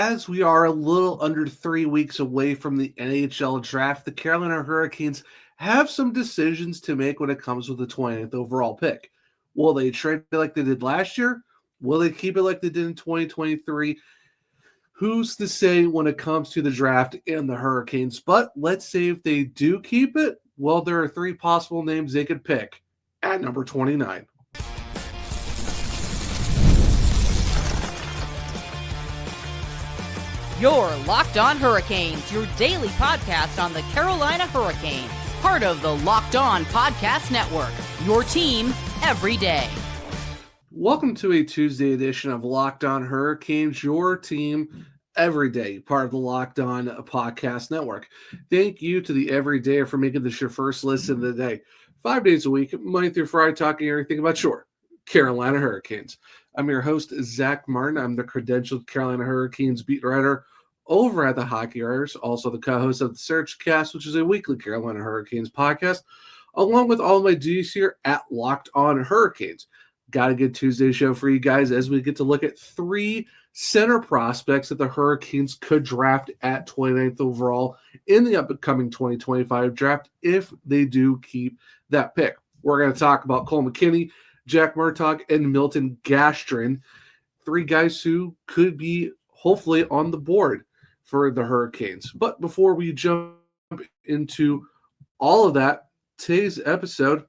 As we are a little under 3 weeks away from the NHL draft, the Carolina Hurricanes have some decisions to make when it comes with the 20th overall pick. Will they trade it like they did last year? Will they keep it like they did in 2023? Who's to say when it comes to the draft and the Hurricanes? But let's say if they do keep it, well, there are three possible names they could pick at number 29. Your Locked On Hurricanes, your daily podcast on the Carolina Hurricanes, part of the Locked On Podcast Network, your team every day. Welcome to a Tuesday edition of Locked On Hurricanes, your team every day, part of the Locked On Podcast Network. Thank you to the Everydayer for making this your first listen of the day. 5 days a week, Monday through Friday, talking everything about your Carolina Hurricanes. I'm your host, Zach Martin. I'm the credentialed Carolina Hurricanes beat writer over at the Hockey Writers, also the co-host of the Search Cast, which is a weekly Carolina Hurricanes podcast, along with all of my duties here at Locked On Hurricanes. Got a good Tuesday show for you guys as we get to look at three center prospects that the Hurricanes could draft at 29th overall in the upcoming 2025 draft if they do keep that pick. We're going to talk about Cole McKinney, Jack Murtagh, and Milton Gastrin, three guys who could be hopefully on the board for the Hurricanes. But before we jump into all of that, today's episode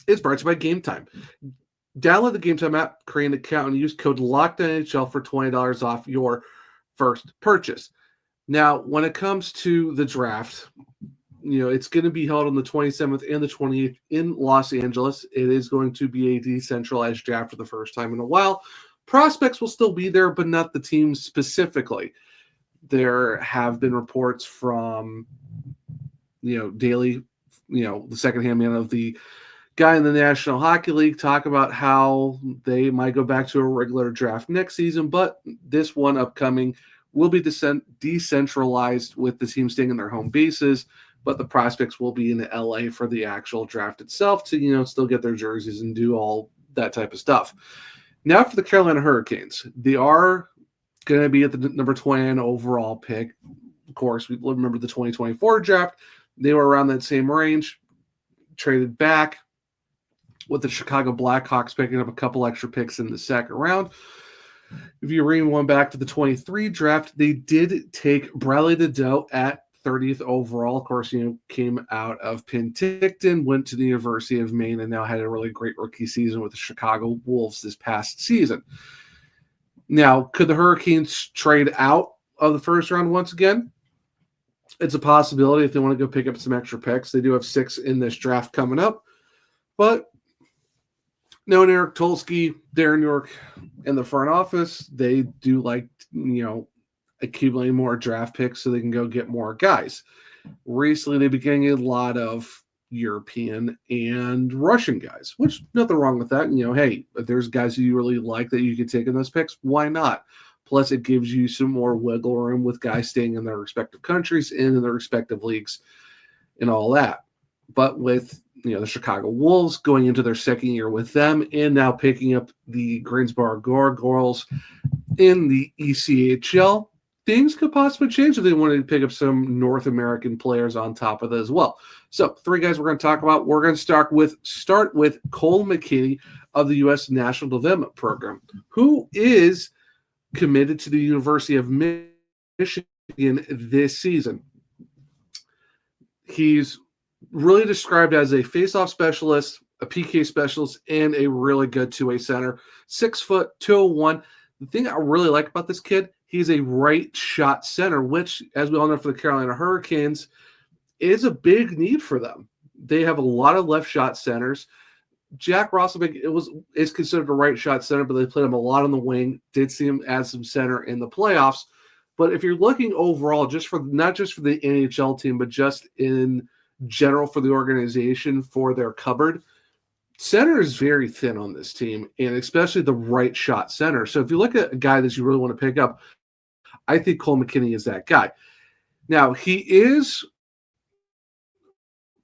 is brought to you by Game Time. Download the Game Time app, create an account, and use code LOCKEDONNHL for $20 off your first purchase. Now, when it comes to the draft, it's going to be held on the 27th and the 28th in Los Angeles. It is going to be a decentralized draft for the first time in a while. Prospects will still be there, but not the teams specifically. There have been reports from, daily, the secondhand man of the guy in the National Hockey League talk about how they might go back to a regular draft next season, but this one upcoming will be decentralized with the team staying in their home bases, but the prospects will be in LA for the actual draft itself to, still get their jerseys and do all that type of stuff. Now for the Carolina Hurricanes, they are going to be at the number 29 overall pick. Of course, we remember the 2024 draft. They were around that same range, traded back with the Chicago Blackhawks picking up a couple extra picks in the second round. If you read one back to the 23 draft, they did take Bradly Nadeau at 30th overall. Of course, came out of Penticton, went to the University of Maine, and now had a really great rookie season with the Chicago Wolves this past season. Now, could the Hurricanes trade out of the first round once again? It's a possibility if they want to go pick up some extra picks. They do have 6 in this draft coming up. But knowing Eric Tulsky, Darren York, in the front office, they do like, accumulating more draft picks so they can go get more guys. Recently, they've been getting a lot of European and Russian guys, which nothing wrong with that. Hey, if there's guys who you really like that you could take in those picks, why not? Plus, it gives you some more wiggle room with guys staying in their respective countries and in their respective leagues and all that. But with the Chicago Wolves going into their second year with them and now picking up the Greensboro Gargoyles in the ECHL, things could possibly change if they wanted to pick up some North American players on top of that as well. So, three guys we're going to talk about. We're going to start with Cole McKinney of the U.S. National Development Program, who is committed to the University of Michigan this season. He's really described as a face-off specialist, a PK specialist, and a really good two-way center. 6 foot, 201. The thing I really like about this kid, he's a right shot center, which, as we all know for the Carolina Hurricanes, is a big need for them. They have a lot of left shot centers. Jack Roslovic is considered a right shot center, but they played him a lot on the wing. Did see him as some center in the playoffs. But if you're looking overall, not just for the NHL team, but just in general for the organization, for their cupboard, center is very thin on this team, and especially the right shot center. So if you look at a guy that you really want to pick up, I think Cole McKinney is that guy. Now, he is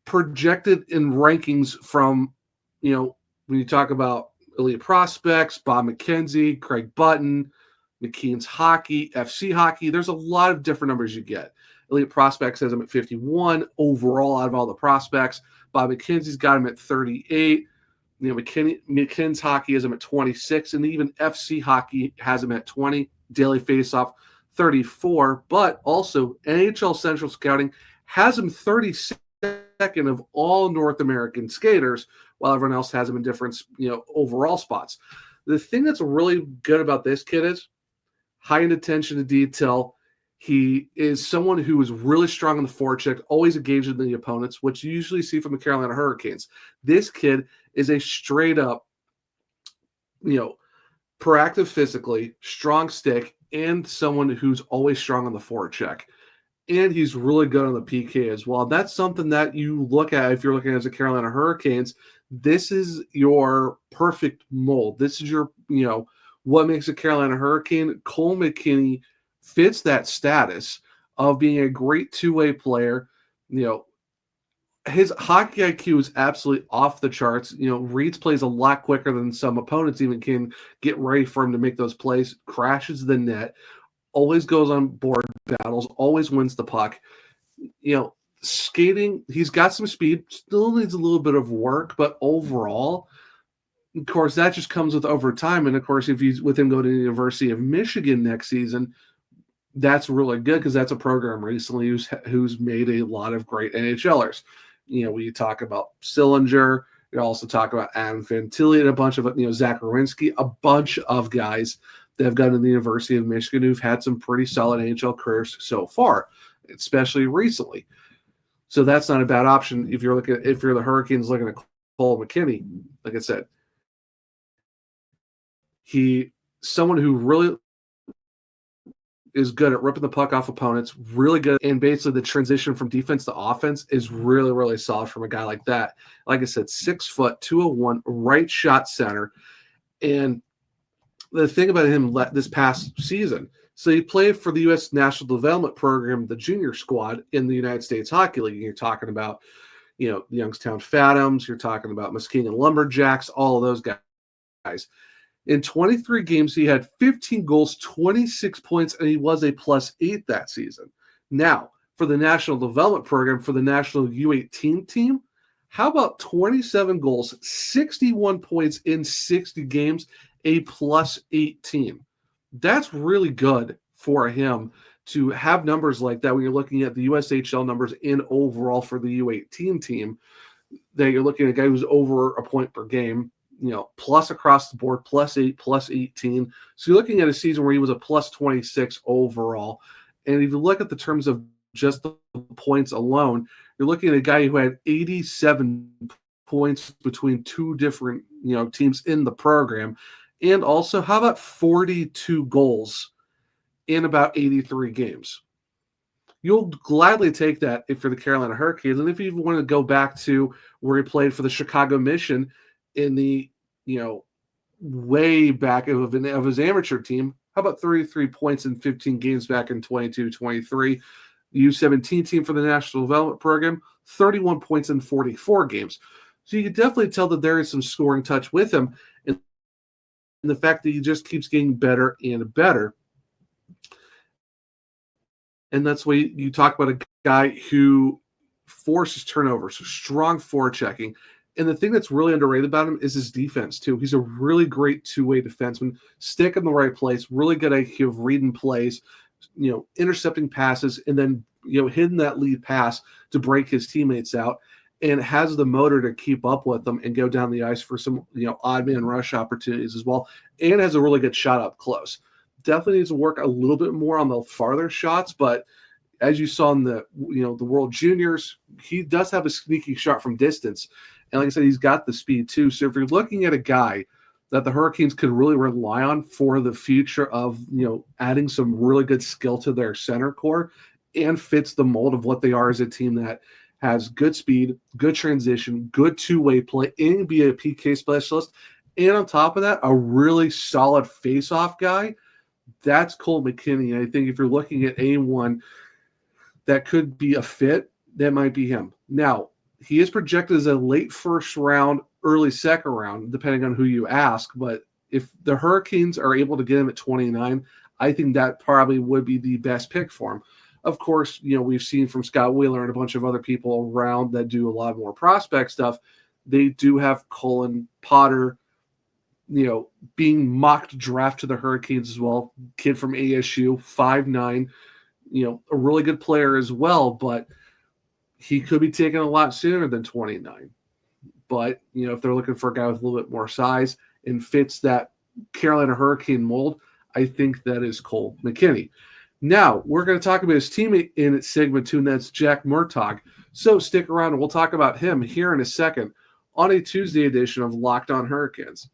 projected in rankings from, when you talk about elite prospects, Bob McKenzie, Craig Button, McKean's hockey, FC hockey. There's a lot of different numbers you get. Elite Prospects has him at 51 overall out of all the prospects. Bob McKenzie's got him at 38. McKinney's hockey has him at 26, and even FC hockey has him at 20. Daily Faceoff 34, but also NHL Central Scouting has him 32nd of all North American skaters, while everyone else has him in different, overall spots. The thing that's really good about this kid is high in attention to detail. He is someone who is really strong on the forecheck, always engaged in the opponents, which you usually see from the Carolina Hurricanes. This kid is a straight up, proactive physically, strong stick, and someone who's always strong on the forecheck. And he's really good on the PK as well. That's something that you look at if you're looking at the Carolina Hurricanes. This is your perfect mold. This is your, what makes a Carolina Hurricane. Cole McKinney fits that status of being a great two-way player. His hockey IQ is absolutely off the charts. Reeds plays a lot quicker than some opponents even can get ready for him to make those plays. Crashes the net, always goes on board battles, always wins the puck. Skating, he's got some speed, still needs a little bit of work, but overall, of course, that just comes with over time. And of course, if he's with him going to the University of Michigan next season, that's really good because that's a program recently who's made a lot of great NHLers. We talk about Sillinger, you also talk about Adam Fantilli and a bunch of, Zach Werenski, a bunch of guys that have gone to the University of Michigan who've had some pretty solid NHL careers so far, especially recently. So that's not a bad option if you're the Hurricanes looking at Cole McKinney. Like I said, someone who really is good at ripping the puck off opponents, really good, and basically the transition from defense to offense is really, really solid from a guy like that. Like I said, 6 foot, 201, right shot center. And the thing about him this past season, so he played for the U.S. National Development Program, the junior squad in the United States Hockey League. You're talking about, the Youngstown Phantoms, you're talking about Muskegon Lumberjacks, all of those guys. In 23 games, he had 15 goals, 26 points, and he was a +8 that season. Now, for the National Development Program, for the National U18 team, how about 27 goals, 61 points in 60 games, a +18? That's really good for him to have numbers like that when you're looking at the USHL numbers in overall for the U18 team, that you're looking at a guy who's over a point per game, plus across the board, +8, +18. So you're looking at a season where he was a +26 overall. And if you look at the terms of just the points alone, you're looking at a guy who had 87 points between two different, teams in the program. And also, how about 42 goals in about 83 games? You'll gladly take that if you're the Carolina Hurricanes. And if you even want to go back to where he played for the Chicago Mission in the, way back of his amateur team, how about 33 points in 15 games back in 22-23? The U17 team for the National Development Program, 31 points in 44 games. So you can definitely tell that there is some scoring touch with him. And the fact that he just keeps getting better and better. And that's why you talk about a guy who forces turnovers, so strong forechecking. And the thing that's really underrated about him is his defense, too. He's a really great two-way defenseman, stick in the right place, really good IQ of reading plays, intercepting passes, and then, hitting that lead pass to break his teammates out, and has the motor to keep up with them and go down the ice for some, odd man rush opportunities as well, and has a really good shot up close. Definitely needs to work a little bit more on the farther shots, but as you saw in the, the World Juniors, he does have a sneaky shot from distance. And like I said, he's got the speed too. So if you're looking at a guy that the Hurricanes could really rely on for the future of, adding some really good skill to their center core and fits the mold of what they are as a team that has good speed, good transition, good two-way play, and be a PK specialist. And on top of that, a really solid face-off guy, that's Cole McKinney. I think if you're looking at anyone that could be a fit, that might be him. Now, he is projected as a late first round, early second round, depending on who you ask. But if the Hurricanes are able to get him at 29, I think that probably would be the best pick for him. Of course, we've seen from Scott Wheeler and a bunch of other people around that do a lot more prospect stuff. They do have Colin Potter, being mocked draft to the Hurricanes as well. Kid from ASU, 5'9", a really good player as well, but he could be taken a lot sooner than 29. But, if they're looking for a guy with a little bit more size and fits that Carolina Hurricane mold, I think that is Cole McKinney. Now, we're going to talk about his teammate in segment 2, and that's Jack Murtagh. So stick around, and we'll talk about him here in a second on a Tuesday edition of Locked On Hurricanes.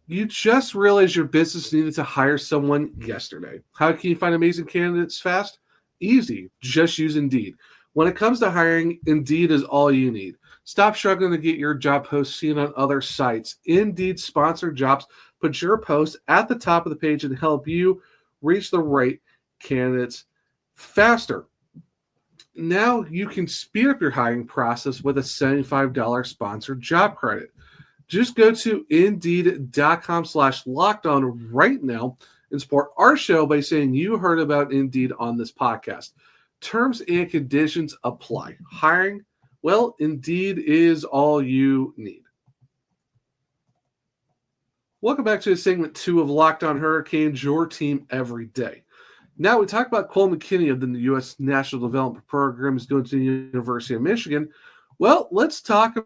You just realized your business needed to hire someone yesterday. How can you find amazing candidates fast? Easy. Just use Indeed. When it comes to hiring, Indeed is all you need. Stop struggling to get your job post seen on other sites. Indeed sponsored jobs put your post at the top of the page and help you reach the right candidates faster. Now you can speed up your hiring process with a $75 sponsored job credit. Just go to Indeed.com/lockedon right now and support our show by saying you heard about Indeed on this podcast. Terms and conditions apply. Hiring, well, Indeed is all you need. Welcome back to segment 2 of Locked On Hurricanes, your team every day. Now we talk about Cole McKinney of the U.S. National Development Program is going to the University of Michigan. Well, let's talk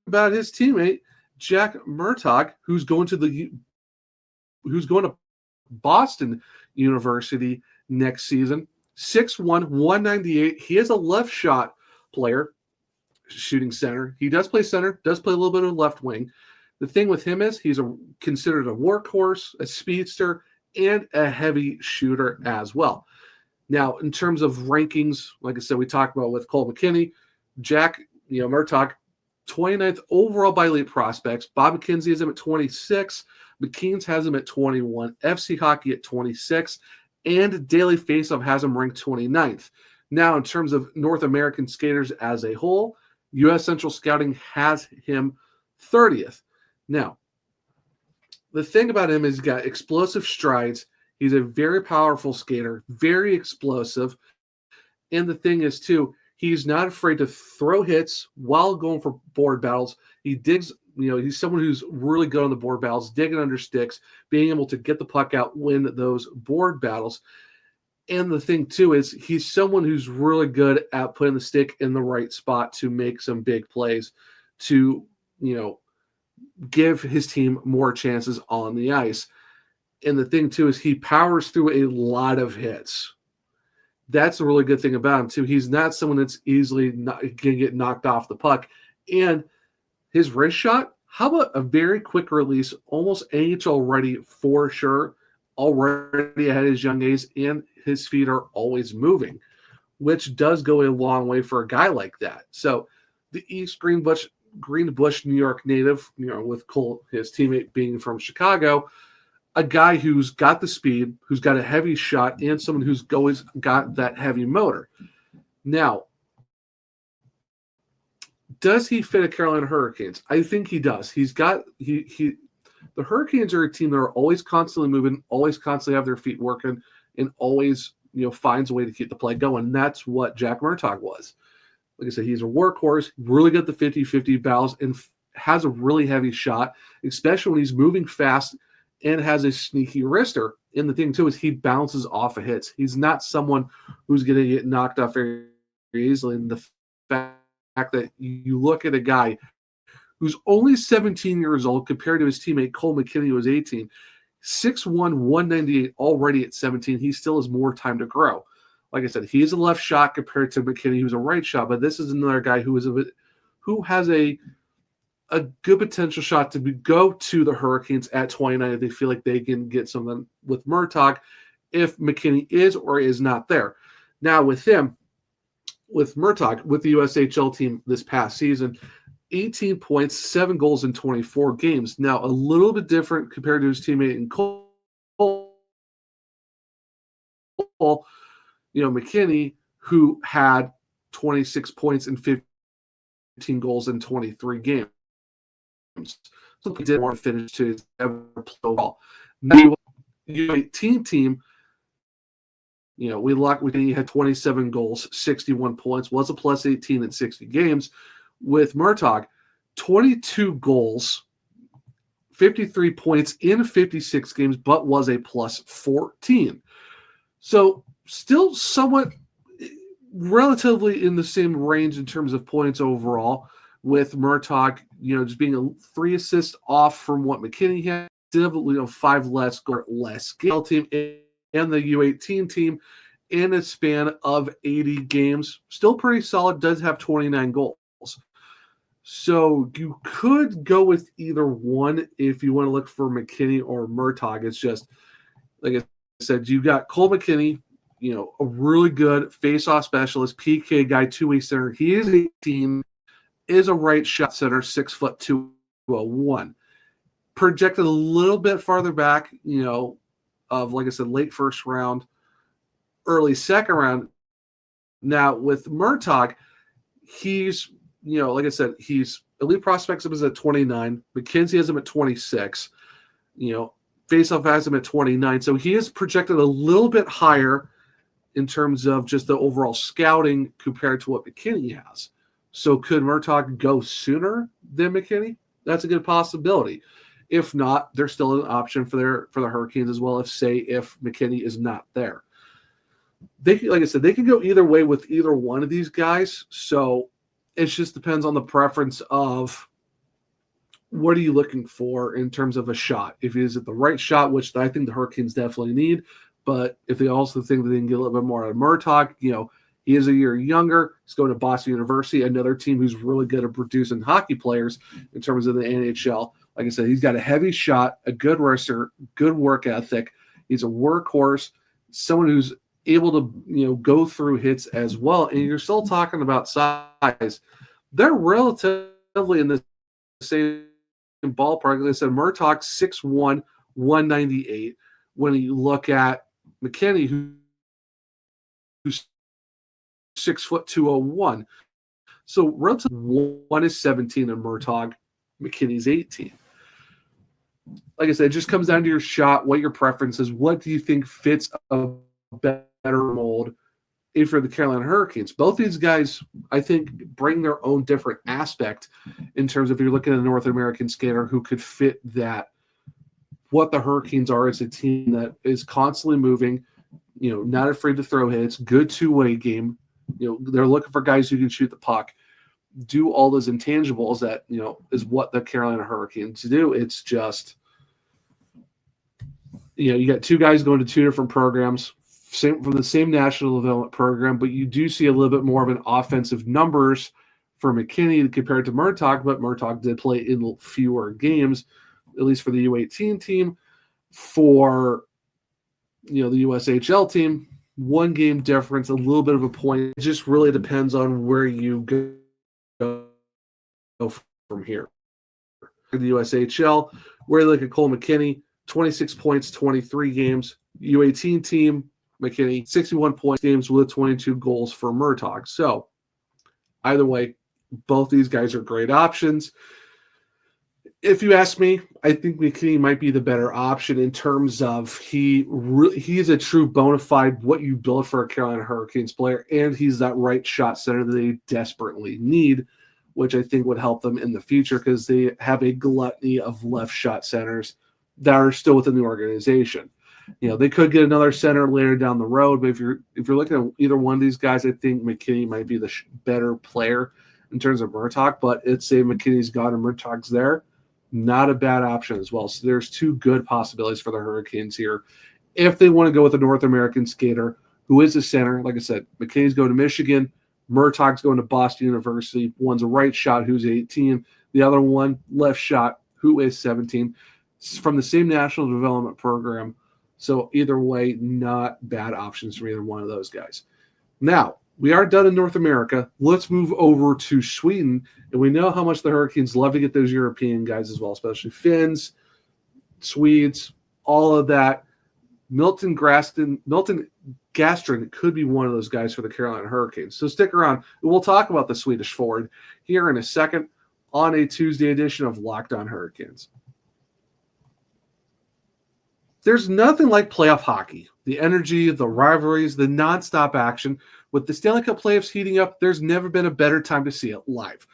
about his teammate Jack Murtagh, who's going to Boston University next season. 6'1", 198. He is a left shot player, shooting center. He does play center, does play a little bit of left wing. The thing with him is he's considered a workhorse, a speedster, and a heavy shooter as well. Now, in terms of rankings, like I said, we talked about with Cole McKinney, Jack, Murtagh, 29th overall by Elite Prospects. Bob McKenzie has him at 26. McKean's has him at 21. FC Hockey at 26. And Daily Faceoff has him ranked 29th. Now, in terms of North American skaters as a whole, U.S. Central Scouting has him 30th. Now, the thing about him is he's got explosive strides. He's a very powerful skater, very explosive. And the thing is, too, he's not afraid to throw hits while going for board battles. He digs, he's someone who's really good on the board battles, digging under sticks, being able to get the puck out, win those board battles. And the thing, too, is he's someone who's really good at putting the stick in the right spot to make some big plays, to, give his team more chances on the ice. And the thing, too, is he powers through a lot of hits. That's a really good thing about him, too. He's not someone that's easily going to get knocked off the puck. And his wrist shot, how about a very quick release, almost NHL ready for sure, already at his young age, and his feet are always moving, which does go a long way for a guy like that. So the East Greenbush, New York native, with Cole, his teammate being from Chicago, a guy who's got the speed, who's got a heavy shot, and someone who's always got that heavy motor. Now, does he fit a Carolina Hurricanes? I think he does. The Hurricanes are a team that are always constantly moving, always constantly have their feet working, and always, finds a way to keep the play going. And that's what Jack Murtagh was. Like I said, he's a workhorse, really good at the 50-50 battles, and has a really heavy shot, especially when he's moving fast and has a sneaky wrister. And the thing, too, is he bounces off of hits. He's not someone who's going to get knocked off very easily. And the fact that you look at a guy who's only 17 years old compared to his teammate Cole McKinney, who was 18, 6'1", 198 already at 17. He still has more time to grow. Like I said, he's a left shot compared to McKinney, who's a right shot. But this is another guy who has a good potential shot to go to the Hurricanes at 29 if they feel like they can get something with Murtagh if McKinney is or is not there. Now with Murtagh, with the USHL team this past season, 18 points, 7 goals in 24 games. Now a little bit different compared to his teammate in Cole. McKinney, who had 26 points and 15 goals in 23 games. did want to finish to ever play overall. Now, U18 team, we had 27 goals, 61 points, was a plus 18 in 60 games. With Murtagh, 22 goals, 53 points in 56 games, but was a plus 14. So still somewhat relatively in the same range in terms of points overall, with Murtagh, just being 3 assists off from what McKinney had, still 5 less skill team, and the U18 team in a span of 80 games. Still pretty solid, does have 29 goals. So you could go with either one if you want to look for McKinney or Murtagh. It's just, like I said, you got Cole McKinney, a really good face-off specialist, PK guy, two-way center. He is 18, is a right shot center, 6'2", 201. Projected a little bit farther back, of, like I said, late first round, early second round. Now with Murtagh, he's, like I said, he's elite prospects is at 29. McKinsey has him at 26. Faceoff has him at 29. So he is projected a little bit higher in terms of just the overall scouting compared to what McKinney has. So could Murtagh go sooner than McKinney? That's a good possibility. If not, there's still an option for the Hurricanes as well. If McKinney is not there, like I said, they can go either way with either one of these guys. So it just depends on the preference of what are you looking for in terms of a shot. If it is at the right shot, which I think the Hurricanes definitely need, but if they also think that they can get a little bit more out of Murtagh, he is a year younger. He's going to Boston University, another team who's really good at producing hockey players in terms of the NHL. Like I said, he's got a heavy shot, a good wrestler, good work ethic. He's a workhorse, someone who's able to go through hits as well. And you're still talking about size. They're relatively in the same ballpark. Like I said, Murtagh 6'1", 198. When you look at McKinney, who's 6'2", 201. So relatively, one is 17 and Murtagh, McKinney's 18. Like I said, it just comes down to your shot, what your preference is. What do you think fits a better mold for the Carolina Hurricanes? Both these guys, I think, bring their own different aspect in terms of if you're looking at a North American skater who could fit that, what the Hurricanes are as a team that is constantly moving, not afraid to throw hits, good two-way game. They're looking for guys who can shoot the puck, do all those intangibles that, is what the Carolina Hurricanes do. It's just, you got two guys going to two different programs, from the same national development program, but you do see a little bit more of an offensive numbers for McKinney compared to Murtagh, but Murtagh did play in fewer games, at least for the U18 team. For, the USHL team, one game difference, a little bit of a point. It just really depends on where you go from here. The USHL, where you look at Cole McKinney, 26 points, 23 games. U18 team, McKinney, 61 points games with 22 goals for Murtagh. So either way, both these guys are great options. If you ask me, I think McKinney might be the better option in terms of he's a true bona fide what you build for a Carolina Hurricanes player, and he's that right shot center that they desperately need, which I think would help them in the future because they have a gluttony of left shot centers that are still within the organization. They could get another center later down the road, but if you're looking at either one of these guys, I think McKinney might be the better player in terms of Murtagh. But it's say McKinney's gone and Murtagh's there. Not a bad option as well. So there's two good possibilities for the Hurricanes here. If they want to go with a North American skater who is a center, like I said, McKinney's going to Michigan, Murtagh's going to Boston University. One's a right shot who's 18. The other one, left shot, who is 17. From the same national development program. So either way, not bad options for either one of those guys. Now, we are done in North America. Let's move over to Sweden. And we know how much the Hurricanes love to get those European guys as well, especially Finns, Swedes, all of that. Milton Gastrin could be one of those guys for the Carolina Hurricanes. So stick around. We'll talk about the Swedish forward here in a second on a Tuesday edition of Locked On Hurricanes. There's nothing like playoff hockey. The energy, the rivalries, the nonstop action. With the Stanley Cup playoffs heating up, there's never been a better time to see it live.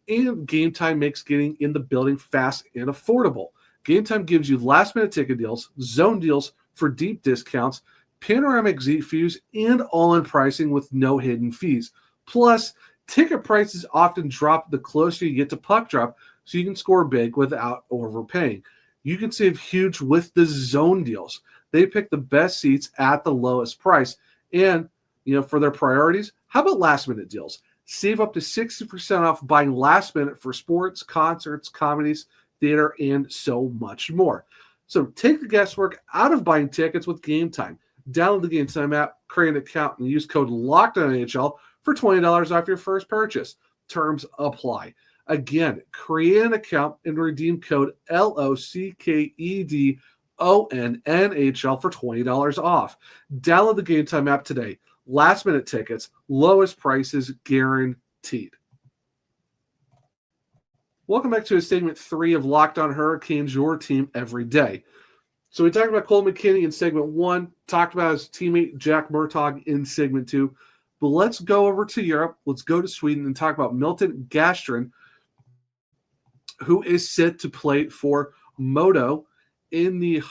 And Game Time makes getting in the building fast and affordable. Game Time gives you last-minute ticket deals, zone deals for deep discounts, panoramic seat views, and all-in pricing with no hidden fees. Plus, ticket prices often drop the closer you get to puck drop, so you can score big without overpaying. You can save huge with the zone deals. They pick the best seats at the lowest price. And, for their priorities, how about last-minute deals? Save up to 60% off buying last minute for sports, concerts, comedies, theater, and so much more. So take the guesswork out of buying tickets with Game Time. Download the Game Time app, create an account, and use code LOCKEDONNHL for $20 off your first purchase. Terms apply. Again, create an account and redeem code LOCKEDONNHL for $20 off. Download the Game Time app today. Last minute tickets, lowest prices guaranteed. Welcome back to segment 3 of Locked On Hurricanes, your team every day. So we talked about Cole McKinney in segment 1, talked about his teammate Jack Murtagh in segment 2. But let's go over to Europe. Let's go to Sweden and talk about Milton Gastrin, who is set to play for MoDo in the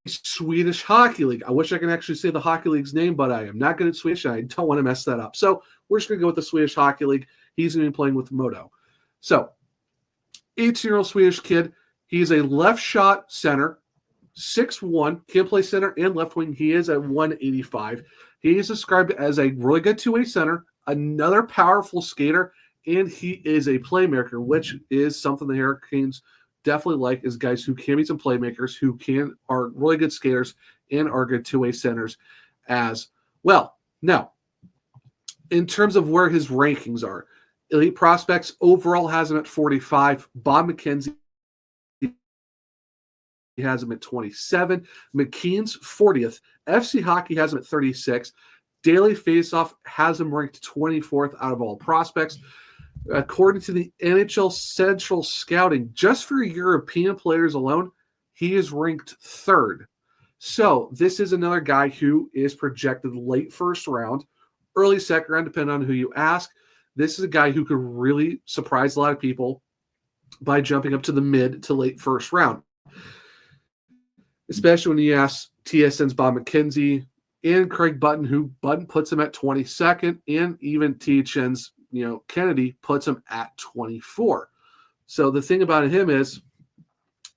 Swedish Hockey League. I wish I could actually say the Hockey League's name, but I am not good at Swedish, and I don't want to mess that up. So we're just going to go with the Swedish Hockey League. He's going to be playing with MoDo. So, 18-year-old Swedish kid. He's a left shot center, 6'1", can play center and left wing. He is at 185. He is described as a really good two-way center, another powerful skater, and he is a playmaker, which is something the Hurricanes definitely like, is guys who can be some playmakers, who are really good skaters and are good two-way centers as well. Now, in terms of where his rankings are, Elite Prospects overall has him at 45. Bob McKenzie has him at 27. McKean's 40th. FC Hockey has him at 36. Daily Faceoff has him ranked 24th out of all prospects. According to the NHL Central Scouting, just for European players alone, he is ranked 3rd. So this is another guy who is projected late first round, early second round, depending on who you ask. This is a guy who could really surprise a lot of people by jumping up to the mid to late first round. Especially when you ask TSN's Bob McKenzie and Craig Button, who Button puts him at 22nd, and even THN's Kennedy puts him at 24. So the thing about him is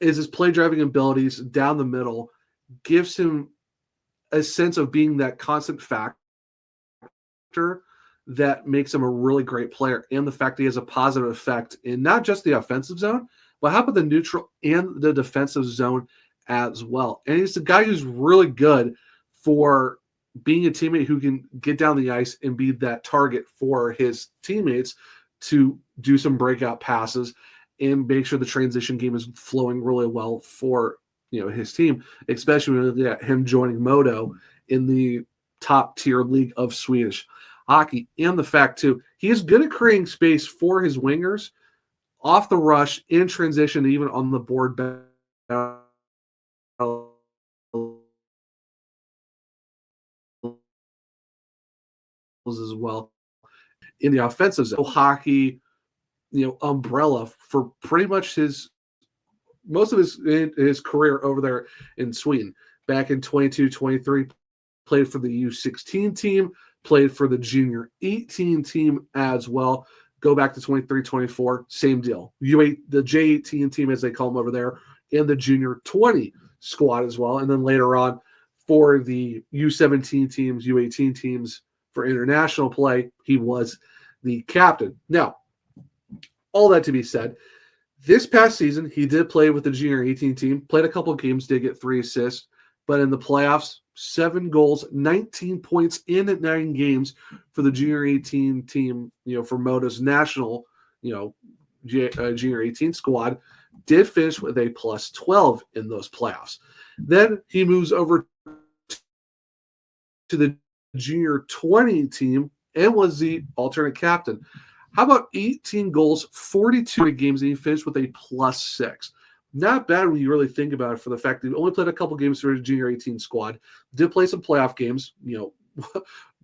his play driving abilities down the middle gives him a sense of being that constant factor that makes him a really great player, and the fact that he has a positive effect in not just the offensive zone, but how about the neutral and the defensive zone as well. And he's a guy who's really good for being a teammate who can get down the ice and be that target for his teammates to do some breakout passes and make sure the transition game is flowing really well for his team, especially with him joining MoDo in the top tier league of Swedish hockey. And the fact too, he is good at creating space for his wingers off the rush, in transition, even on the board as well. In the offensive zone, hockey, umbrella for pretty much most of his career over there in Sweden. Back in 22-23, played for the U16 team, played for the junior 18 team as well. Go back to 23-24, same deal. The J18 team, as they call them over there, and the junior 20 squad as well. And then later on for the U17 teams, U18 teams for international play, he was the captain. Now, all that to be said, this past season, he did play with the junior 18 team, played a couple of games, did get 3 assists, but in the playoffs, 7 goals, 19 points in 9 games for the junior 18 team, for MoDo's national, junior 18 squad, did finish with a plus 12 in those playoffs. Then he moves over to the junior 20 team and was the alternate captain. How about 18 goals, 42 games, and he finished with a +6. Not bad when you really think about it, for the fact that he only played a couple games for his junior 18 squad, did play some playoff games,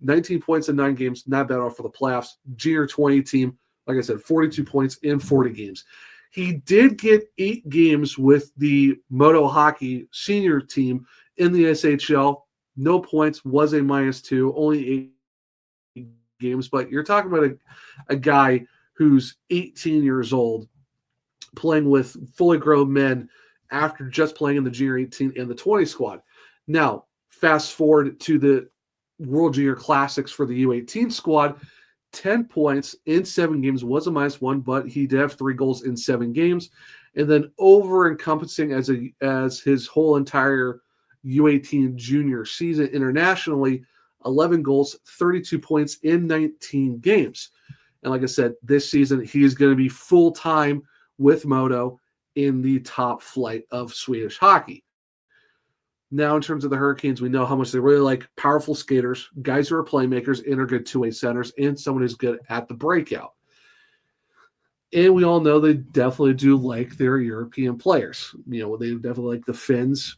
19 points in 9 games, not bad at all for the playoffs. Junior 20 team, like I said, 42 points in 40 games. He did get 8 games with the MoDo hockey senior team in the SHL. No points, was a -2, only 8 games. But you're talking about a guy who's 18 years old, playing with fully grown men after just playing in the junior 18 and the 20 squad. Now, fast forward to the World Junior Classics for the U18 squad. 10 points in 7 games, was a -1, but he did have 3 goals in 7 games. And then over-encompassing as his whole entire U18 junior season internationally, 11 goals, 32 points in 19 games. And like I said, this season he is going to be full-time with MoDo in the top flight of Swedish hockey. Now, in terms of the Hurricanes, we know how much they really like powerful skaters, guys who are playmakers and are good two-way centers, and someone who's good at the breakout. And we all know they definitely do like their European players. They definitely like the Finns.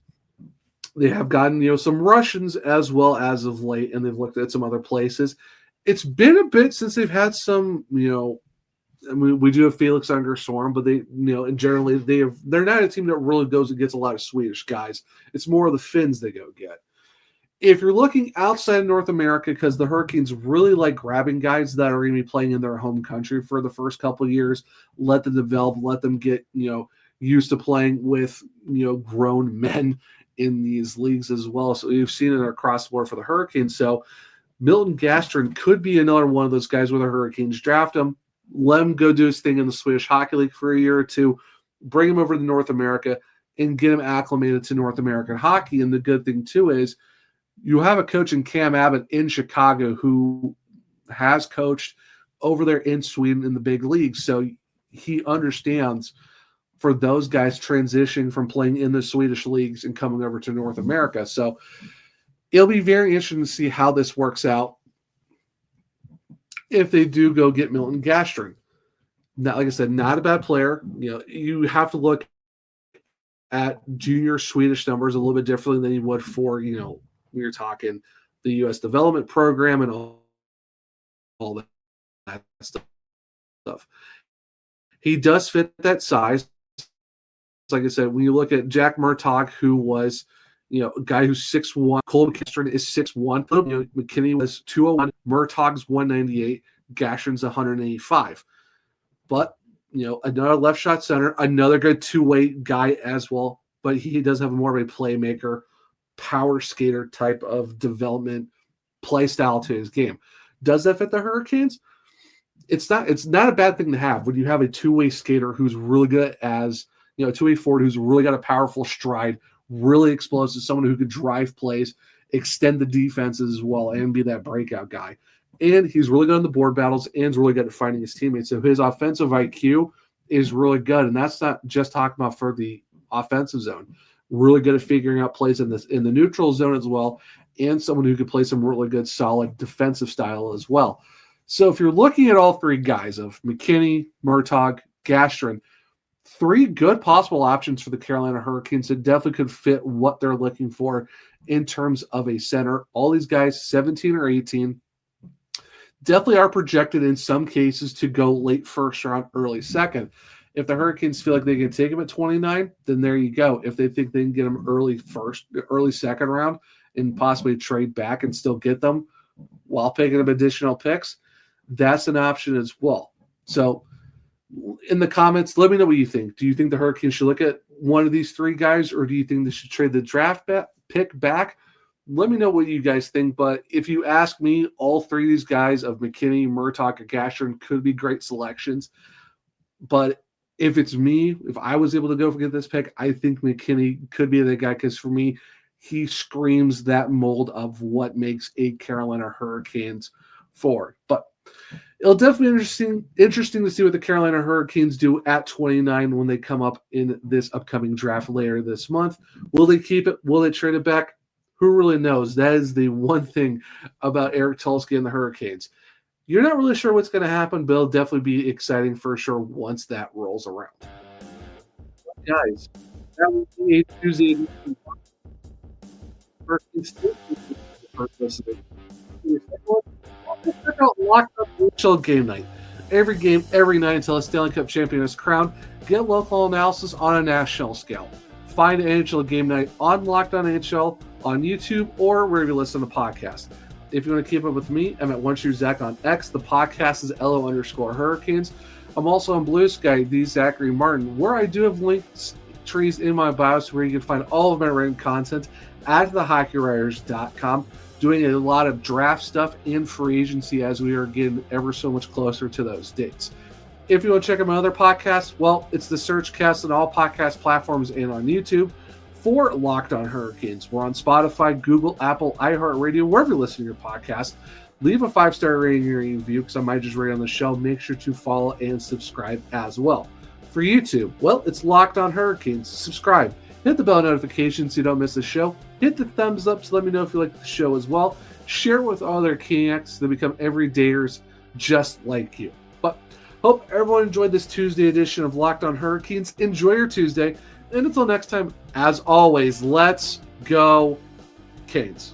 They have gotten, some Russians as well as of late, and they've looked at some other places. It's been a bit since they've had some, we do have Felix Storm, but they, and generally they're not a team that really goes and gets a lot of Swedish guys. It's more of the Finns they go get. If you're looking outside of North America, because the Hurricanes really like grabbing guys that are going to be playing in their home country for the first couple of years, let them develop, let them get, used to playing with, grown men in these leagues as well. So you've seen it across the board for the Hurricanes. So Milton Gastrin could be another one of those guys where the Hurricanes draft him, let him go do his thing in the Swedish Hockey League for a year or two, bring him over to North America, and get him acclimated to North American hockey. And the good thing, too, is you have a coach in Cam Abbott in Chicago who has coached over there in Sweden in the big leagues. So he understands for those guys transitioning from playing in the Swedish leagues and coming over to North America. So it'll be very interesting to see how this works out if they do go get Milton Gastrin. Now, like I said, not a bad player. You have to look at junior Swedish numbers a little bit differently than you would for, when you're talking the U.S. development program and all that stuff. He does fit that size. Like I said, when you look at Jack Murtagh, who was, a guy who's 6'1", Cole McKinney is 6'1", McKinney was 201, Murtagh's 198, Gastrin's 185. But, another left shot center, another good two-way guy as well, but he does have more of a playmaker, power skater type of development play style to his game. Does that fit the Hurricanes? It's not a bad thing to have when you have a two-way skater who's really good as, a two-way forward who's really got a powerful stride, really explosive, someone who could drive plays, extend the defenses as well, and be that breakout guy. And he's really good on the board battles and is really good at finding his teammates. So his offensive IQ is really good. And that's not just talking about for the offensive zone. Really good at figuring out plays in the neutral zone as well, and someone who could play some really good, solid defensive style as well. So if you're looking at all three guys of McKinney, Murtagh, Gastrin, 3 good possible options for the Carolina Hurricanes that definitely could fit what they're looking for in terms of a center. All these guys, 17 or 18, definitely are projected in some cases to go late first round, early second. If the Hurricanes feel like they can take him at 29, then there you go. If they think they can get him early second round and possibly trade back and still get them while picking up additional picks, that's an option as well. So in the comments, let me know what you think. Do you think the Hurricanes should look at one of these 3 guys, or do you think they should trade the draft pick back? Let me know what you guys think. But if you ask me, all 3 of these guys of McKinney, Murtagh, or Gastrin could be great selections. But if it's me, if I was able to go get this pick, I think McKinney could be the guy, because for me, he screams that mold of what makes a Carolina Hurricanes forward. But it'll definitely be interesting to see what the Carolina Hurricanes do at 29 when they come up in this upcoming draft later this month. Will they keep it? Will they trade it back? Who really knows? That is the one thing about Eric Tulsky and the Hurricanes. You're not really sure what's going to happen, but it'll definitely be exciting for sure once that rolls around. Guys, that was the Tuesday edition of Hurricanes. Thank you for listening. Check out Locked Up NHL Game Night. Every game, every night until a Stanley Cup champion is crowned. Get local analysis on a national scale. Find NHL Game Night on Locked On NHL on YouTube or wherever you listen to podcasts. If you want to keep up with me, I'm at OneShoeZach on X. The podcast is LO_Hurricanes. I'm also on Blue Sky, the Zachary Martin, where I do have links, trees in my bios where you can find all of my written content at thehockeywriters.com. Doing a lot of draft stuff and free agency as we are getting ever so much closer to those dates. If you want to check out my other podcasts, well, it's the Searchcast on all podcast platforms and on YouTube for Locked On Hurricanes. We're on Spotify, Google, Apple, iHeartRadio, wherever you listen to your podcast. Leave a 5-star rating and review because I might just rate on the show. Make sure to follow and subscribe as well. For YouTube, well, it's Locked On Hurricanes. Subscribe. Hit the bell notification so you don't miss the show. Hit the thumbs up to let me know if you like the show as well. Share it with other Caniacs that become everydayers just like you. But hope everyone enjoyed this Tuesday edition of Locked On Hurricanes. Enjoy your Tuesday. And until next time, as always, let's go Canes.